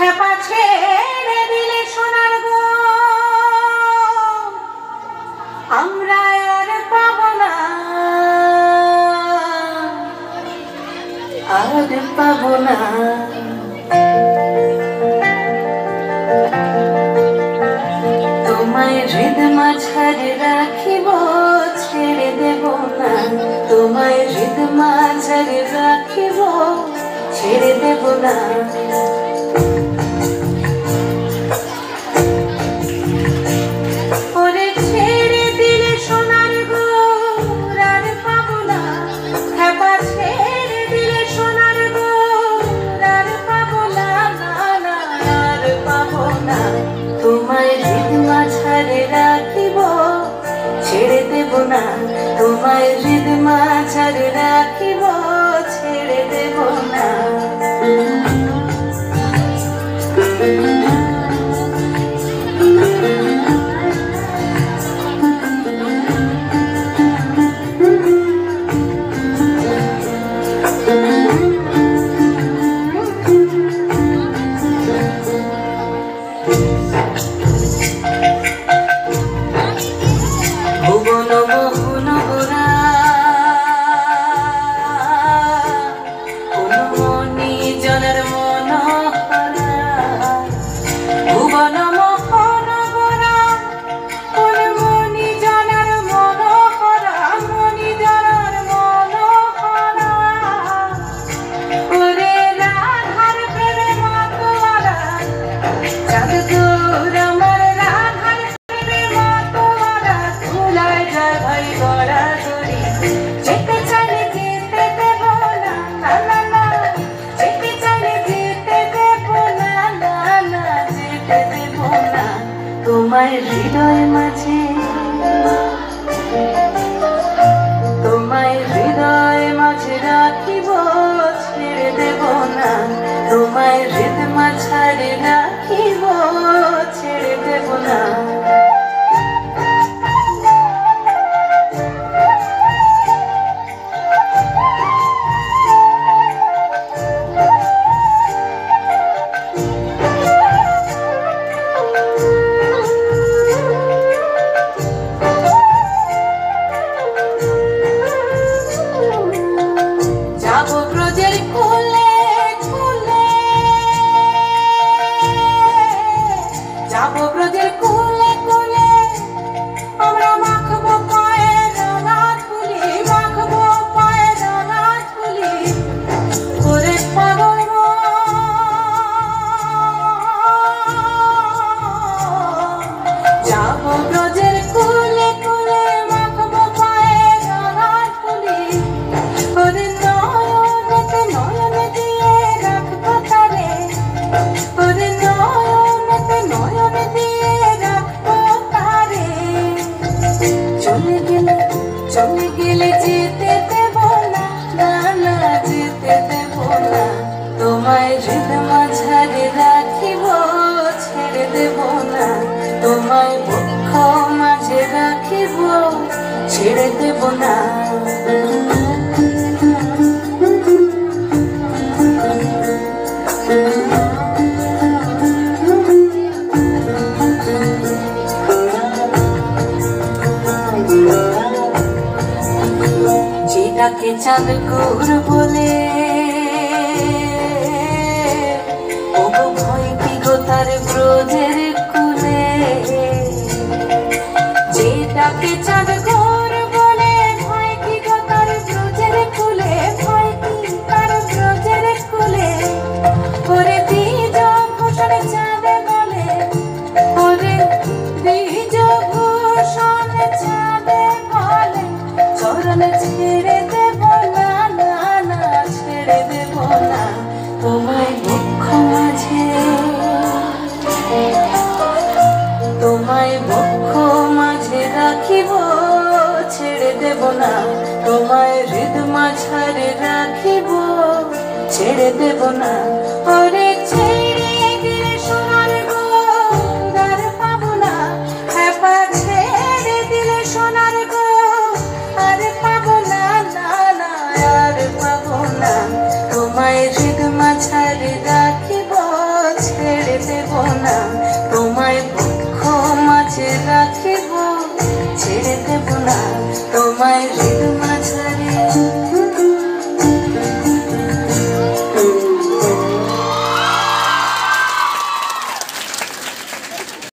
খেপা ছেড়ে দিলে সোনার গো আমরা আর পাবো না, আর পাবো না। তোমায় হৃদ মাঝারে রাখিব, ছেড়ে দেব না। তোমায় হৃদ মাঝারে রাখিব, ছেড়ে দেব না। ওরে ছেড়ে দিলে সোনার গো আর পাবো না, খেপা ছেড়ে দিলে সোনার গো আর পাবো না, না আর পাবো না। তোমায় হৃদ মাঝারে রাখিব, ছেড়ে দেব না। তোমায় হৃদ মাঝারে রাখিব, ছেড়ে দেব না। ভুবন মোহন গোরা কোন মনি জনের মনোহরা, ভুবন মোহন গোরা কোন মনি জনের মনোহরা, মনি জনের মনোহরা। ওরে রাধার প্রেমে মাতোয়ারা, চাঁদ দূর আমার রাধার প্রেমে মাতোয়ারা। ধুলায় যায় ভাই গড়াগড়ি, যেতে চাইলে যেতে দেব না, না না। যেতে চাইলে যেতে দেব না, না না যেতে দেব না। তোমায় হৃদয় মাঝে, তোমায় হৃদয় মাঝে রাখিব, ছেড়ে দেব না। তোমায় হৃদ মাঝারে রাখিব, ছেড়ে দেব না। যাবো ব্রজের কোলে কোলে, যাবো ব্রজের কোলে কোলে। আমরা মাখবো পায়ে রাঙা ধুলি, মাখবো পায়ে রাঙা ধুলি। ওরে পাগল মন, যাবো ব্রজের কোলে কোলে, মাখবো পায়ে রাঙা ধুলি। ওরে নয়নেতে নয়নে দিয়ে রাখবো তারে, ওরে নয়নেতে নয়নে দিয়ে রাখবো তারে। চলে গেলে চলে গেলে যেতে দেব না, না না যেতে দেব না। তোমায় হৃদ মাঝারে রাখিব, ছেড়ে দেব না। তোমায় বক্ষ মাঝে রাখিব, ছেড়ে দেব না। যেটাকে চাঁদ গৌর বলে, ওগো ভয় কি গো তার ব্রজের কুলে। যেটাকে চাঁদ গৌর বলে, ভয় কি গো তার ব্রজের কুলে, ভয় কি তার ব্রজের কুলে। ওরে বীজ ভূষণ চাঁদে বলে, ওরে বীজ ভূষণ চাঁদে বলে। চরণ ছেড়ে দেব না, না না ছেড়ে দেব না। তোমায় বক্ষ মাঝে, তোমায় বক্ষ মাঝে রাখিব, ছেড়ে দেব না। তোমায় হৃদ মাঝারে রাখিব, ছেড়ে দেব না। ওরে ছেড়ে দিলে সোনার গো আর পাবো না, খেপা ছেড়ে দিলে সোনার গো আর পাবো না, না না আর পাবো না। তোমায় হৃদ মাঝারে রাখিব, ছেড়ে দেব না